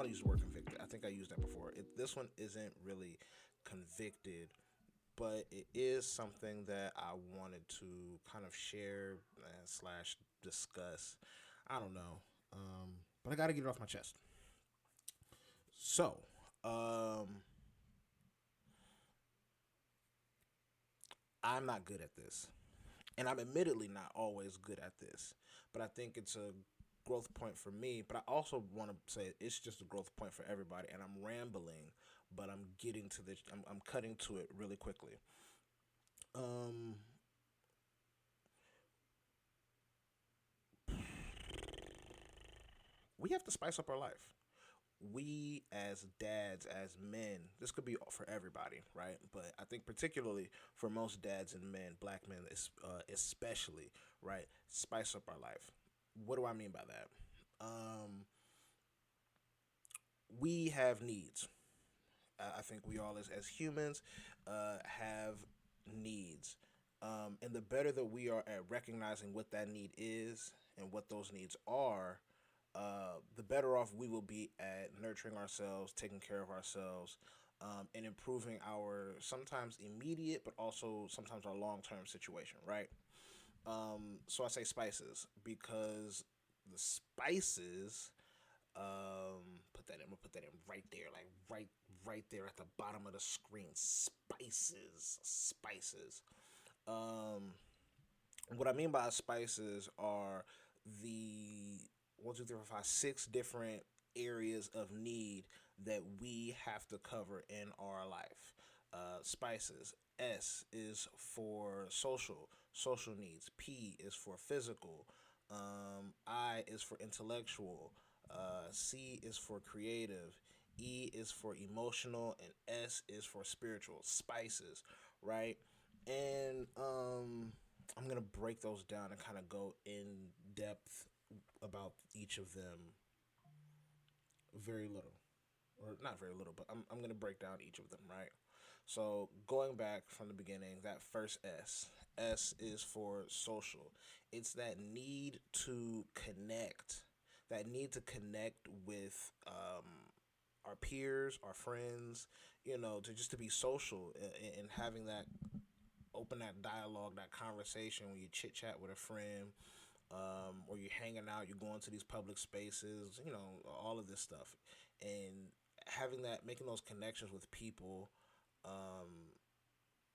want to use the word convicted. I think I used that before. This one isn't really convicted, but it is something that I wanted to kind of share and slash discuss. I don't know, but I got to get it off my chest. So, I'm not good at this. And I'm admittedly not always good at this, but I think it's a growth point for me. But I also want to say it's just a growth point for everybody. And I'm rambling, but I'm getting to this. I'm cutting to it really quickly. We have to spice up our life. We as dads, as men, this could be for everybody, right? But I think particularly for most dads and men, black men especially, right? Spice up our life. What do I mean by that? We have needs. I think we all, as humans, have needs. And the better that we are at recognizing what that need is and what those needs are, the better off we will be at nurturing ourselves, taking care of ourselves, and improving our sometimes immediate, but also sometimes our long term situation, right? So I say spices because the spices put that in. I'm gonna put that in right there, like right there at the bottom of the screen. Spices, spices. What I mean by spices are the one, two, three, four, five, six different areas of need that we have to cover in our life. Spices. S is for social needs. P is for physical. I is for intellectual. C is for creative. E is for emotional, and S is for spiritual. Spices, right? And I'm gonna break those down and kind of go in depth about each of them very little, or not very little, but I'm gonna break down each of them, right? So going back from the beginning, that first S is for social. It's that need to connect, that need to connect with our peers, our friends, to just to be social and having that open that dialogue, that conversation when you chit chat with a friend, or you're hanging out, you're going to these public spaces, all of this stuff, and having that, making those connections with people,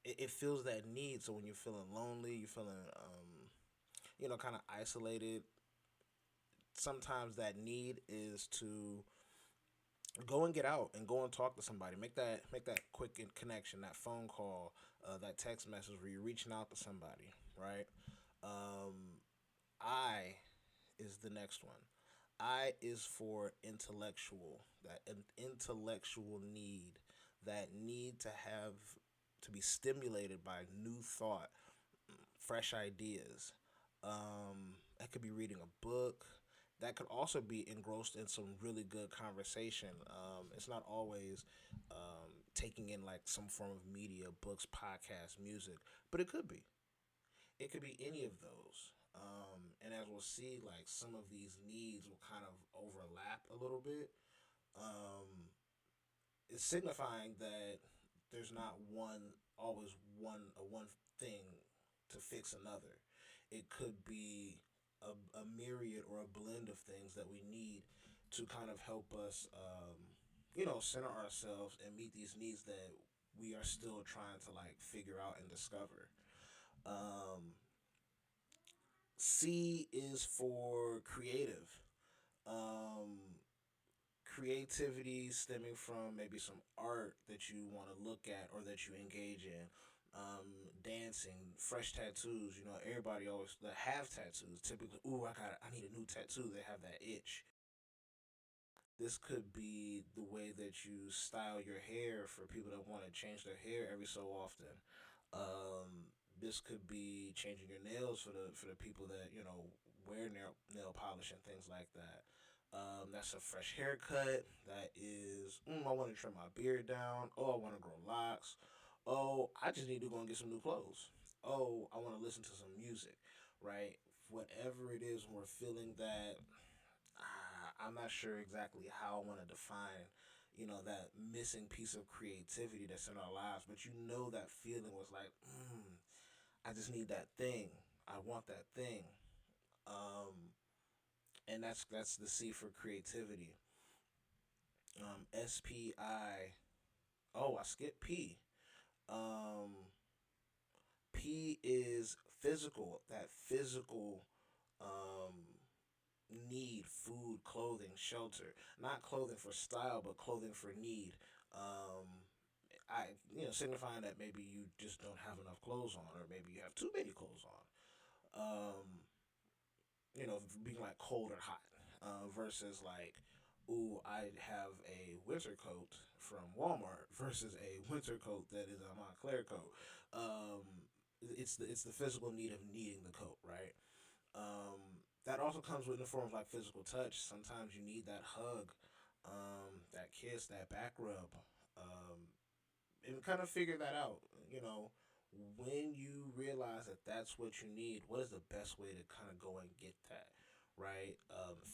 it feels that need. So when you're feeling lonely, you're feeling, kind of isolated. Sometimes that need is to go and get out and go and talk to somebody. Make that quick connection, that phone call, that text message where you're reaching out to somebody, right? I is the next one. I is for intellectual, that an intellectual need, that need to have to be stimulated by new thought, fresh ideas. That could be reading a book. That could also be engrossed in some really good conversation. It's not always taking in like some form of media, books, podcasts, music, but it could be. It could be any of those. And as we'll see, like some of these needs will kind of overlap a little bit. It's signifying that there's not one thing to fix another. It could be a myriad or a blend of things that we need to kind of help us, center ourselves and meet these needs that we are still trying to like figure out and discover. C is for creative. Creativity stemming from maybe some art that you want to look at or that you engage in. Dancing, fresh tattoos. Everybody always that have tattoos. Typically, ooh, I need a new tattoo. They have that itch. This could be the way that you style your hair for people that want to change their hair every so often. This could be changing your nails for the people that wear nail polish and things like that. That's a fresh haircut. That is, I want to trim my beard down. Oh, I want to grow locks. Oh, I just need to go and get some new clothes. Oh, I want to listen to some music, right? Whatever it is, when we're feeling that I'm not sure exactly how I want to define, that missing piece of creativity that's in our lives, but that feeling was like, I just need that thing. I want that thing. Um, and that's the C for creativity. SPI. Oh, I skipped P. Um, P is physical. That physical um, need: food, clothing, shelter. Not clothing for style, but clothing for need. Um, signifying that maybe you just don't have enough clothes on, or maybe you have too many clothes on. Being like cold or hot, versus like, ooh, I have a winter coat from Walmart versus a winter coat that is a Montclair coat. Um, it's the physical need of needing the coat, right? That also comes with the form of like physical touch. Sometimes you need that hug, that kiss, that back rub, and kind of figure that out. You know, when you realize that that's what you need, what is the best way to kind of go and get that? Right,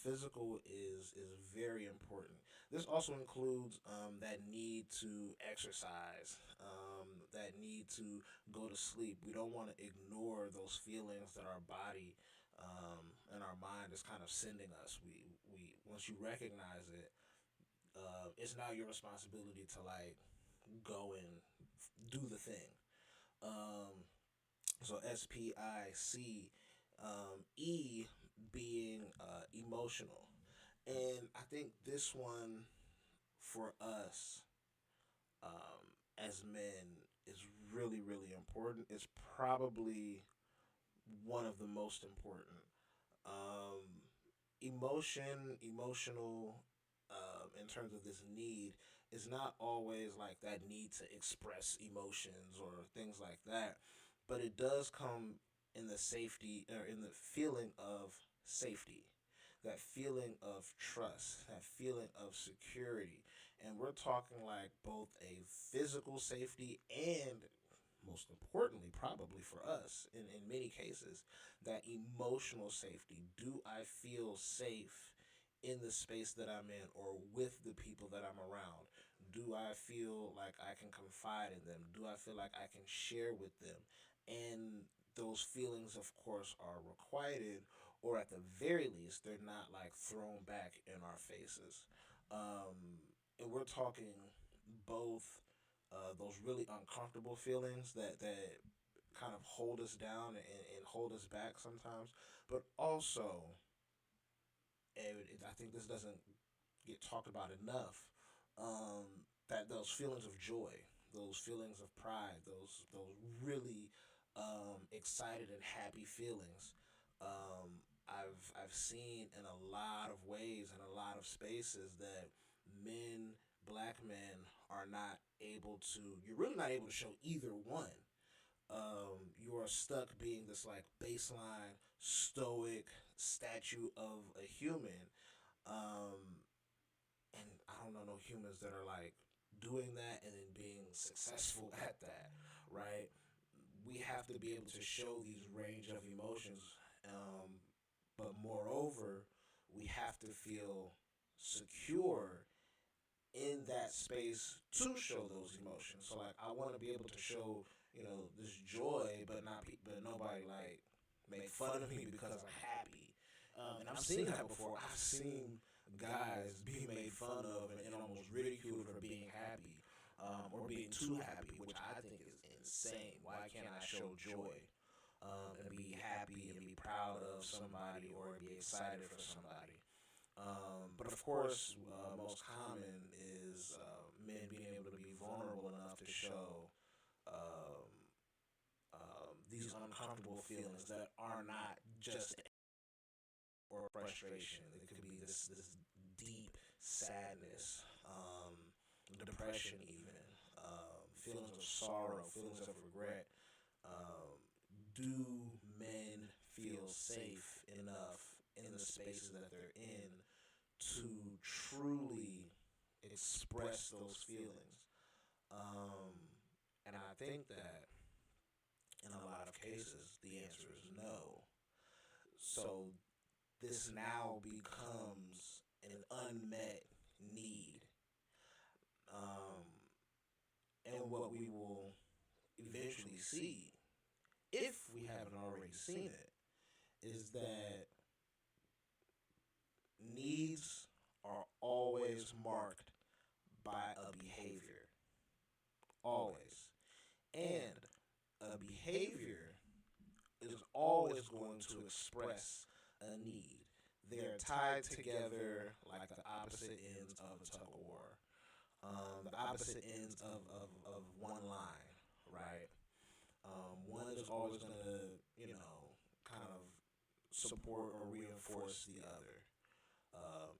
physical is very important. This also includes that need to exercise, that need to go to sleep. We don't want to ignore those feelings that our body and our mind is kind of sending us. We once you recognize it, it's now your responsibility to like go and do the thing. Um, so SPIC, E being emotional, and I think this one for us as men is really really important. It's probably one of the most important. Um, emotional, in terms of this need, is not always like that need to express emotions or things like that, but it does come in the safety, or in the feeling of safety, that feeling of trust, that feeling of security. And we're talking like both a physical safety and, most importantly, probably for us, in many cases, that emotional safety. Do I feel safe in the space that I'm in, or with the people that I'm around? Do I feel like I can confide in them? Do I feel like I can share with them? And those feelings, of course, are requited, or at the very least, they're not like thrown back in our faces. And we're talking both those really uncomfortable feelings that kind of hold us down and hold us back sometimes, but also, I think this doesn't get talked about enough. That those feelings of joy, those feelings of pride, those really excited and happy feelings. I've seen in a lot of ways, in a lot of spaces, that men, black men, are not able to. You're really not able to show either one. You are stuck being this like baseline stoic statue of a human, um, and I don't know no humans that are like doing that and then being successful at that, right? We have to be able to show these range of emotions, um, but moreover, we have to feel secure in that space to show those emotions. So like, I want to be able to show, this joy, but not but nobody like make fun of me because I'm happy. And I've seen that before. I've seen guys be made fun of and almost ridiculed for being happy, or being too happy, which I think is insane. Why can't I show joy, and be happy and be proud of somebody, or be excited for somebody? But of course, most common is men being able to be vulnerable enough to show um, these uncomfortable feelings that are not just or frustration. It could be this deep sadness, depression, even feelings of sorrow, feelings of regret. Um, do men feel safe enough in the spaces that they're in to truly express those feelings? Um, and I think that in a lot of cases, the answer is no. So this now becomes an unmet need. Um, and what we will eventually see, if we haven't already seen it, is that needs are always marked by a behavior. Always. And a behavior is always going to express a need. They're tied together like the opposite ends of a tug of war, the opposite ends of one line, right? One is always going to, kind of support or reinforce the other.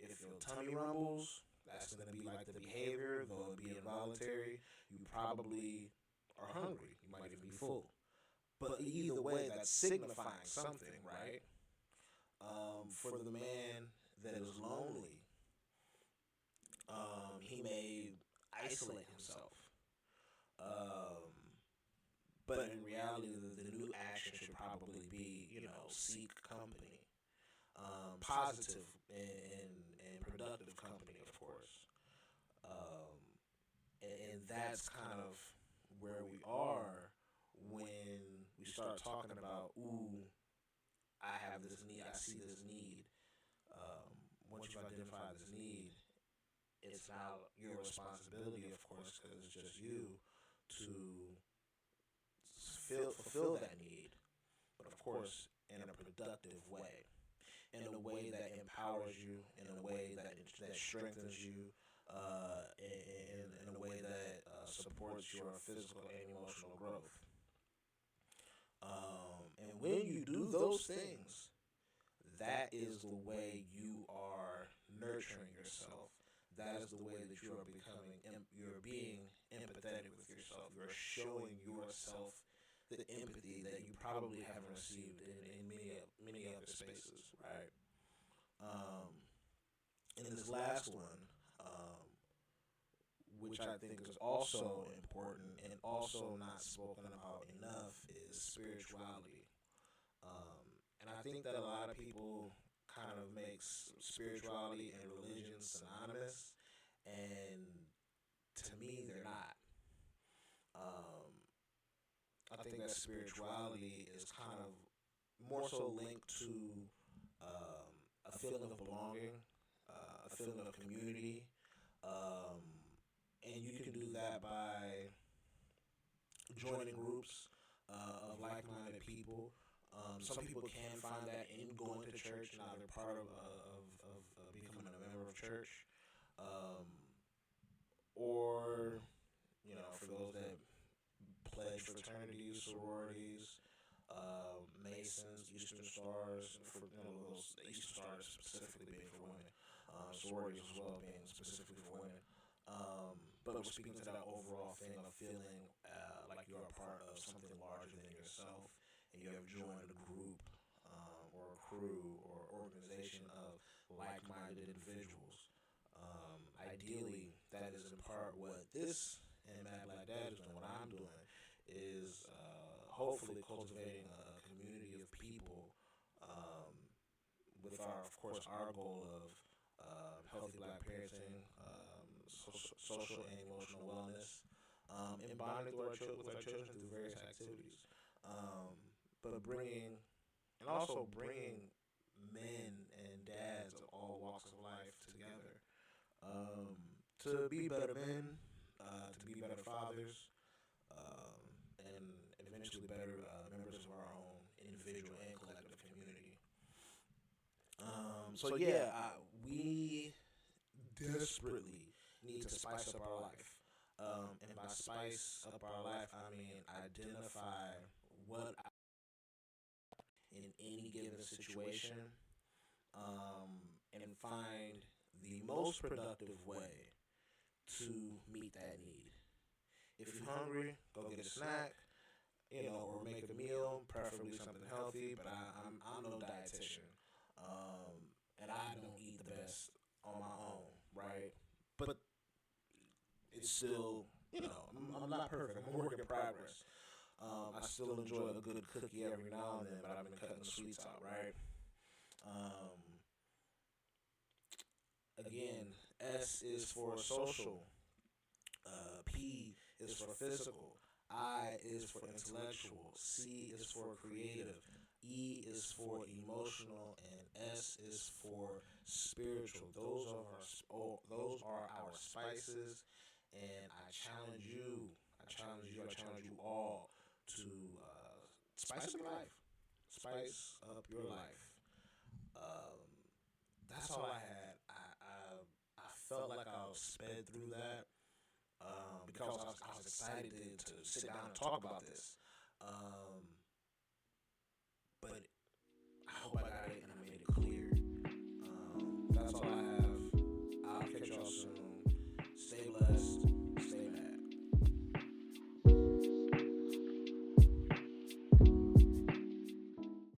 If your tummy rumbles, that's going to be like the behavior, though it be involuntary. You probably are hungry. You might even be full. But either way, that's signifying something, right? For the man that is lonely, he may isolate himself. Um, but in reality, the new action should probably be, seek company. Positive and productive company, of course. Um, and that's kind of where we are when we start talking about, ooh, I have this need, I see this need. Once you've identified this need, it's now your responsibility, of course, because it's just you, to fulfill that need, but of course, in a productive way, in a way that empowers you, in a way that strengthens you, in a way that supports your physical and emotional growth. And when you do those things, that is the way you are nurturing yourself. That is the way that you are you're being empathetic with yourself. You're showing yourself the empathy that you probably haven't received in many other spaces, right? Um, and this last one, which I think is also important and also not spoken about enough, is spirituality. And I think that a lot of people kind of makes spirituality and religion synonymous, and to me, they're not. Um, I think that spirituality is kind of more so linked to a feeling of belonging, a feeling of community, um, and you can do that by joining groups of like-minded people. Some people can find that in going to church. Now they're part of becoming a member of church, um, or for those that pledge fraternities, sororities, Masons, Eastern Stars, for those the Eastern Stars specifically being for women, sororities as well being specifically for women. But we're speaking to that overall thing of feeling like you're a part of something larger than yourself, and you have joined a group or a crew or organization of like-minded individuals. Ideally, that is in part what this and Mad Black Dad is doing. What I'm doing is hopefully cultivating a community of people um, with our, of course, our goal of healthy black parenting, social and emotional wellness, and bonding with our children through various activities. Um, but bringing, and also bringing men and dads of all walks of life together um, to be better men, to be better fathers, um, and eventually better members of our own individual and collective community. So yeah, we desperately need to spice up our life. And by spice up our life, I mean identify what in any given situation, and find the most productive way to meet that need. If you're hungry, go get a snack, or make a meal, preferably something healthy. But I'm no dietitian, and I don't eat the best on my own, right? But it's still, I'm not perfect. I'm a work in progress. I still enjoy a good cookie every now and then, but I've been cutting the sweets out, right? Um, Again, S is for social. P is for physical. I is for intellectual. C is for creative. E is for emotional, and S is for spiritual. Those are our spices, and I challenge you. I challenge you. I challenge you all to spice up your life. Spice up your life. That's all I had. I felt like I was sped through that because I was excited to sit down and talk about this.